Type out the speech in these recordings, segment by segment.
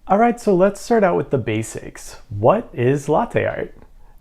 Alright, so let's start out with the basics. What is latte art?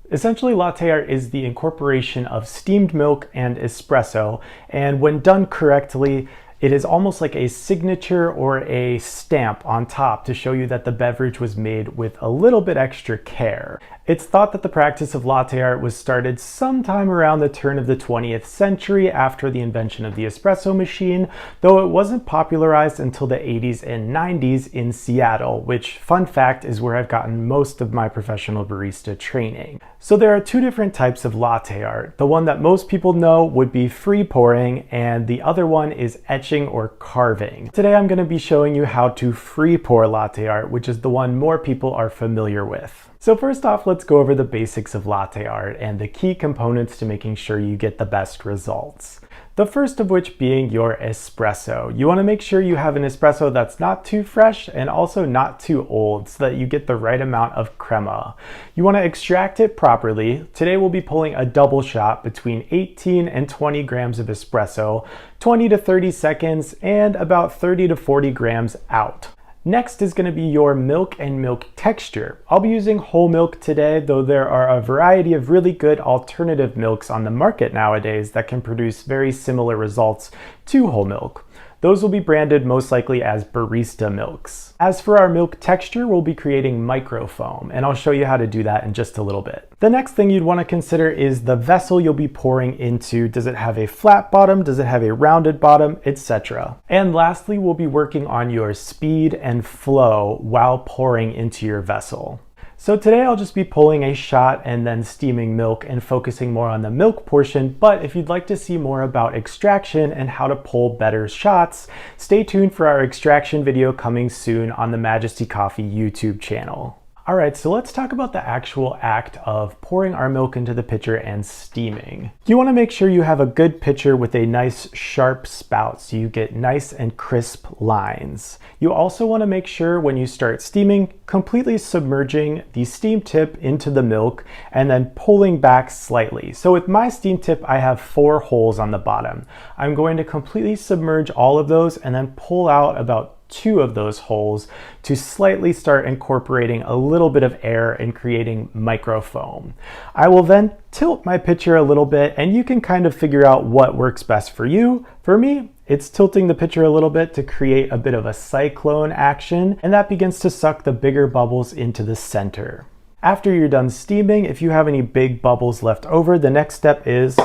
Essentially, latte art is the incorporation of steamed milk and espresso, and when done correctly, it is almost like a signature or a stamp on top to show you that the beverage was made with a little bit extra care. It's thought that the practice of latte art was started sometime around the turn of the 20th century after the invention of the espresso machine, though it wasn't popularized until the 80s and 90s in Seattle, which, fun fact, is where I've gotten most of my professional barista training. So there are two different types of latte art. The one that most people know would be free pouring, and the other one is etching or carving. Today I'm going to be showing you how to free pour latte art, which is the one more people are familiar with. So first off, let's go over the basics of latte art and the key components to making sure you get the best results. The first of which being your espresso. You want to make sure you have an espresso that's not too fresh and also not too old so that you get the right amount of crema. You want to extract it properly. Today we'll be pulling a double shot between 18 and 20 grams of espresso, 20 to 30 seconds, and about 30 to 40 grams out. Next is going to be your milk and milk texture. I'll be using whole milk today, though there are a variety of really good alternative milks on the market nowadays that can produce very similar results to whole milk. Those will be branded most likely as barista milks. As for our milk texture, we'll be creating microfoam, and I'll show you how to do that in just a little bit. The next thing you'd want to consider is the vessel you'll be pouring into. Does it have a flat bottom? Does it have a rounded bottom? Etc. And lastly, we'll be working on your speed and flow while pouring into your vessel. So today I'll just be pulling a shot and then steaming milk and focusing more on the milk portion, but if you'd like to see more about extraction and how to pull better shots, stay tuned for our extraction video coming soon on the Majesty Coffee YouTube channel. Alright, so let's talk about the actual act of pouring our milk into the pitcher and steaming. You want to make sure you have a good pitcher with a nice sharp spout so you get nice and crisp lines. You also want to make sure when you start steaming, completely submerging the steam tip into the milk and then pulling back slightly. So with my steam tip, I have 4 holes on the bottom. I'm going to completely submerge all of those and then pull out about 2 of those holes to slightly start incorporating a little bit of air and creating microfoam. I will then tilt my pitcher a little bit and you can kind of figure out what works best for you. For me, it's tilting the pitcher a little bit to create a bit of a cyclone action, and that begins to suck the bigger bubbles into the center. After you're done steaming, if you have any big bubbles left over, the next step is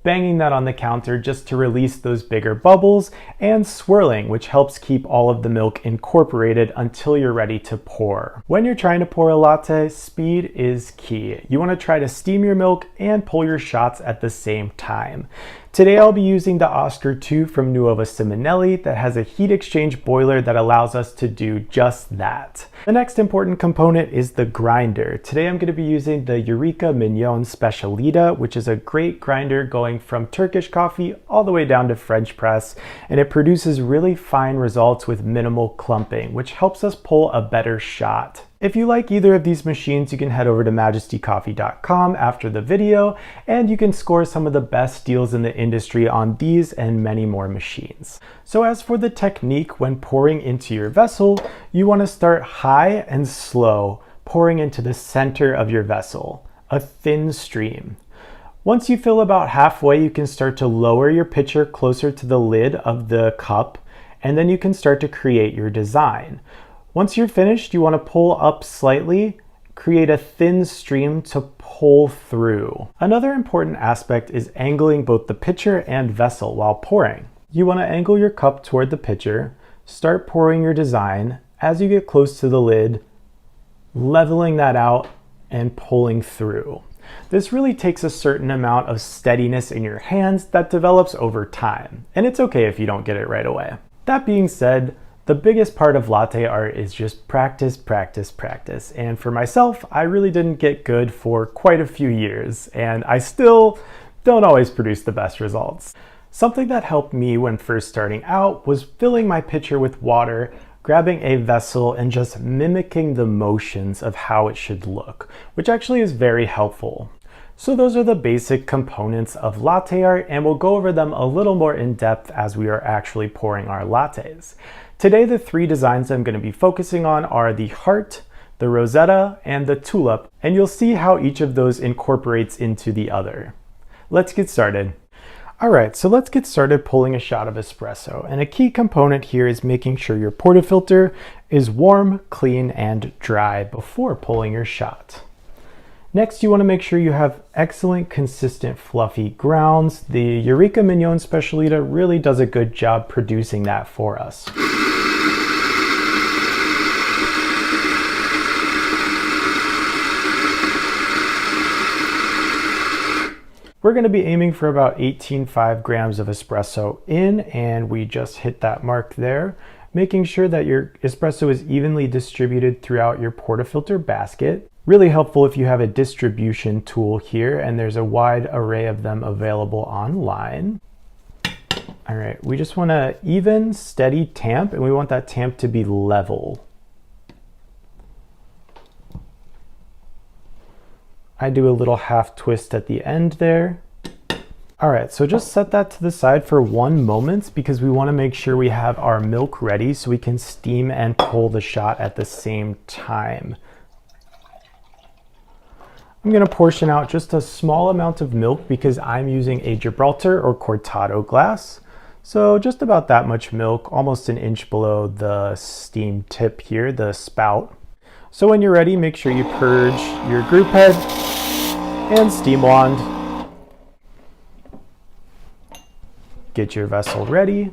banging that on the counter just to release those bigger bubbles, and swirling, which helps keep all of the milk incorporated until you're ready to pour. When you're trying to pour a latte, speed is key. You want to try to steam your milk and pull your shots at the same time. Today I'll be using the Oscar II from Nouva Simonelli that has a heat exchange boiler that allows us to do just that. The next important component is the grinder. Today I'm going to be using the Eureka Mignon Specialita, which is a great grinder going from Turkish coffee all the way down to French press, and it produces really fine results with minimal clumping, which helps us pull a better shot. If you like either of these machines, you can head over to majestycoffee.com after the video, and you can score some of the best deals in the industry on these and many more machines. So as for the technique when pouring into your vessel, you want to start high and slow, pouring into the center of your vessel, a thin stream. Once you fill about halfway, you can start to lower your pitcher closer to the lid of the cup, and then you can start to create your design. Once you're finished, you want to pull up slightly, create a thin stream to pull through. Another important aspect is angling both the pitcher and vessel while pouring. You want to angle your cup toward the pitcher, start pouring your design. As you get close to the lid, leveling that out and pulling through. This really takes a certain amount of steadiness in your hands that develops over time, and it's okay if you don't get it right away. That being said, the biggest part of latte art is just practice, practice, practice. And for myself, I really didn't get good for quite a few years, and I still don't always produce the best results. Something that helped me when first starting out was filling my pitcher with water, grabbing a vessel, and just mimicking the motions of how it should look, which actually is very helpful. So those are the basic components of latte art, and we'll go over them a little more in depth as we are actually pouring our lattes. Today, the three designs I'm going to be focusing on are the heart, the Rosetta, and the tulip, and you'll see how each of those incorporates into the other. Let's get started. All right, so let's get started pulling a shot of espresso. And a key component here is making sure your portafilter is warm, clean, and dry before pulling your shot. Next, you want to make sure you have excellent, consistent, fluffy grounds. The Eureka Mignon Specialita really does a good job producing that for us. We're going to be aiming for about 18.5 grams of espresso in, and we just hit that mark there, making sure that your espresso is evenly distributed throughout your portafilter basket. Really helpful if you have a distribution tool here, and there's a wide array of them available online. All right, we just want a even, steady tamp, and we want that tamp to be level. I do a little half twist at the end there. All right, so just set that to the side for 1 moment because we want to make sure we have our milk ready so we can steam and pull the shot at the same time. I'm going to portion out just a small amount of milk because I'm using a Gibraltar or Cortado glass. So just about that much milk, almost an inch below the steam tip here, the spout. So when you're ready, make sure you purge your group head and steam wand. Get your vessel ready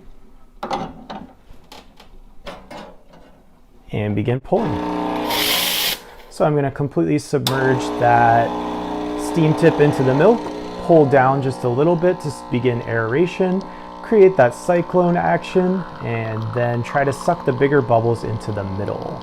and begin pulling. So I'm going to completely submerge that steam tip into the milk, pull down just a little bit to begin aeration, create that cyclone action, and then try to suck the bigger bubbles into the middle.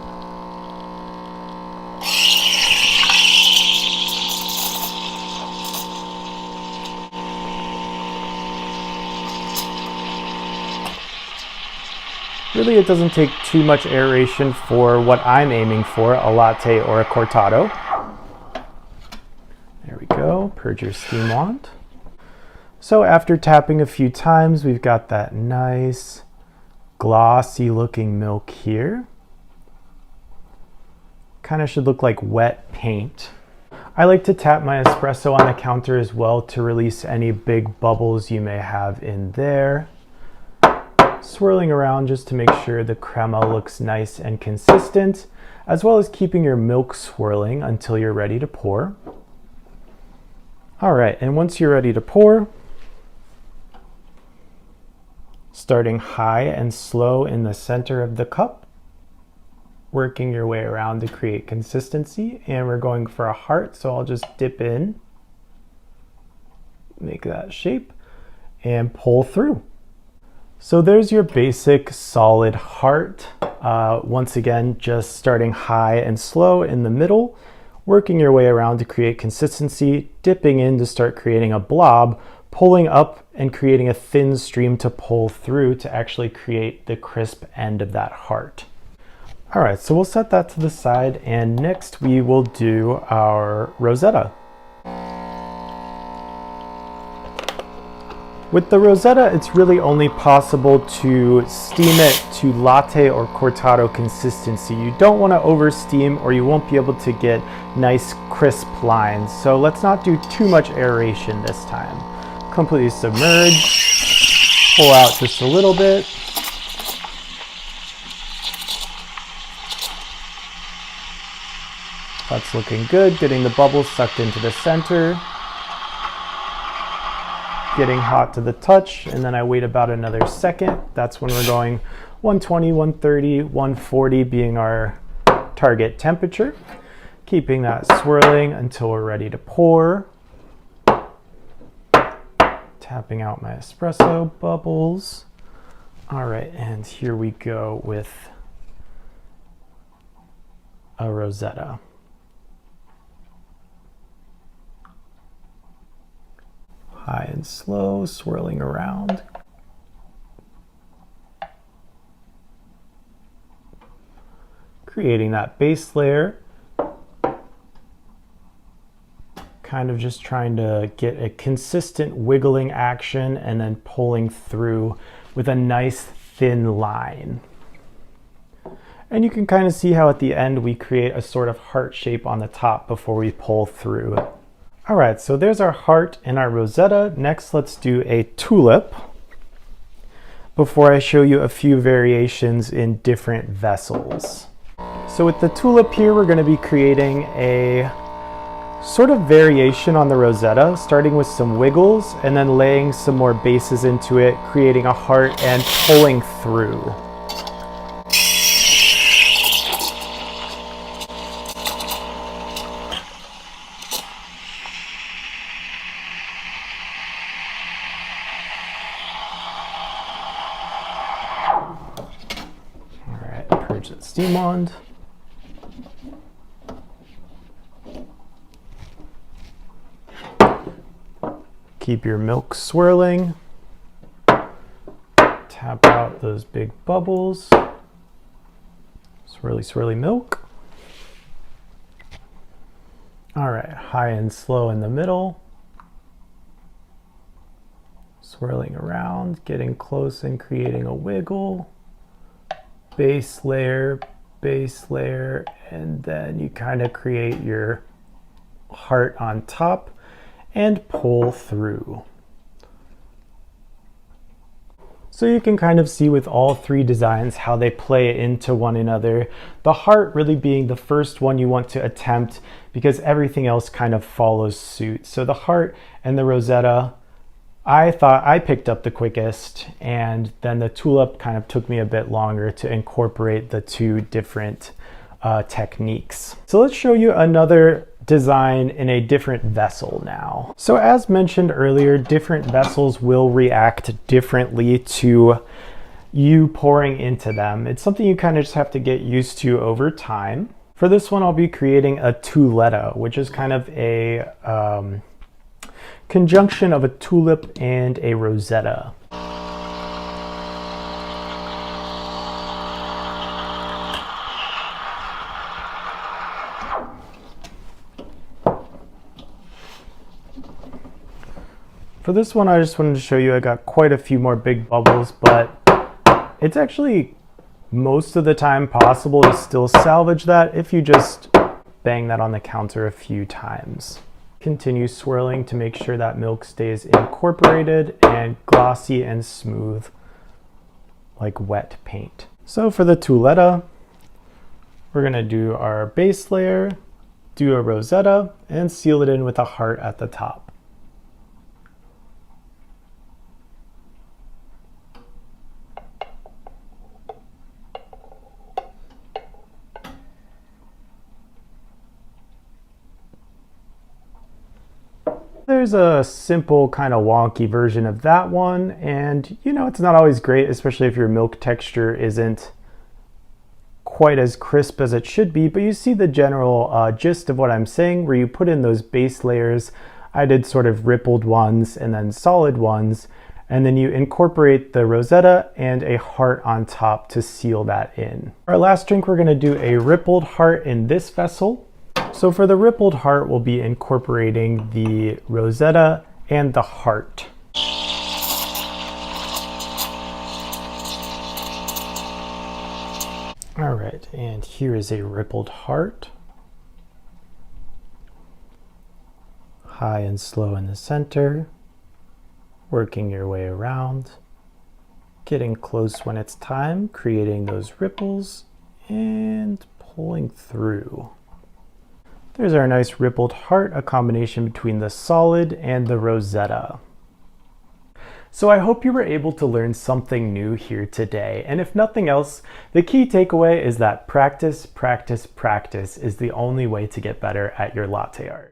Really, it doesn't take too much aeration for what I'm aiming for, a latte or a cortado. There we go, purge your steam wand. So after tapping a few times, we've got that nice glossy looking milk here. Kind of should look like wet paint. I like to tap my espresso on the counter as well to release any big bubbles you may have in there. Swirling around just to make sure the crema looks nice and consistent, as well as keeping your milk swirling until you're ready to pour. All right, and once you're ready to pour, starting high and slow in the center of the cup, working your way around to create consistency, and we're going for a heart, so I'll just dip in, make that shape, and pull through. So there's your basic solid heart. Once again, just starting high and slow in the middle, working your way around to create consistency, dipping in to start creating a blob, pulling up and creating a thin stream to pull through to actually create the crisp end of that heart. All right, so we'll set that to the side, and next we will do our Rosetta. With the Rosetta, it's really only possible to steam it to latte or cortado consistency. You don't want to over steam or you won't be able to get nice crisp lines. So let's not do too much aeration this time. Completely submerge, pull out just a little bit. That's looking good, getting the bubbles sucked into the center. Getting hot to the touch, and then I wait about another second. That's when we're going 120, 130, 140 being our target temperature. Keeping that swirling until we're ready to pour. Tapping out my espresso bubbles. All right, and here we go with a Rosetta. High and slow, swirling around. Creating that base layer. Kind of just trying to get a consistent wiggling action and then pulling through with a nice thin line. And you can kind of see how at the end we create a sort of heart shape on the top before we pull through. All right, so there's our heart and our Rosetta. Next, let's do a tulip before I show you a few variations in different vessels. So with the tulip here, we're going to be creating a sort of variation on the Rosetta, starting with some wiggles and then laying some more bases into it, creating a heart and pulling through. Purge the steam wand. Keep your milk swirling. Tap out those big bubbles. Swirly, swirly milk. All right, high and slow in the middle. Swirling around, getting close and creating a wiggle. Base layer, and then you kind of create your heart on top and pull through. So you can kind of see with all three designs how they play into one another. The heart really being the first one you want to attempt because everything else kind of follows suit. So the heart and the Rosetta, I thought I picked up the quickest, and then the tulip kind of took me a bit longer to incorporate the two different techniques. So let's show you another design in a different vessel now. So as mentioned earlier, different vessels will react differently to you pouring into them. It's something you kind of just have to get used to over time. For this one, I'll be creating a tuletta, which is kind of a conjunction of a tulip and a Rosetta. For this one, I just wanted to show you I got quite a few more big bubbles, but it's actually most of the time possible to still salvage that if you just bang that on the counter a few times. Continue swirling to make sure that milk stays incorporated and glossy and smooth like wet paint. So for the tuletta, we're gonna do our base layer, do a Rosetta, and seal it in with a heart at the top. There's a simple kind of wonky version of that one, and you know, it's not always great, especially if your milk texture isn't quite as crisp as it should be, but you see the general gist of what I'm saying, where you put in those base layers. I did sort of rippled ones and then solid ones, and then you incorporate the Rosetta and a heart on top to seal that in. Our last drink, we're gonna do a rippled heart in this vessel. So for the rippled heart, we'll be incorporating the Rosetta and the heart. All right, and here is a rippled heart. High and slow in the center, working your way around, getting close when it's time, creating those ripples and pulling through. There's our nice rippled heart, a combination between the solid and the Rosetta. So I hope you were able to learn something new here today. And if nothing else, the key takeaway is that practice, practice, practice is the only way to get better at your latte art.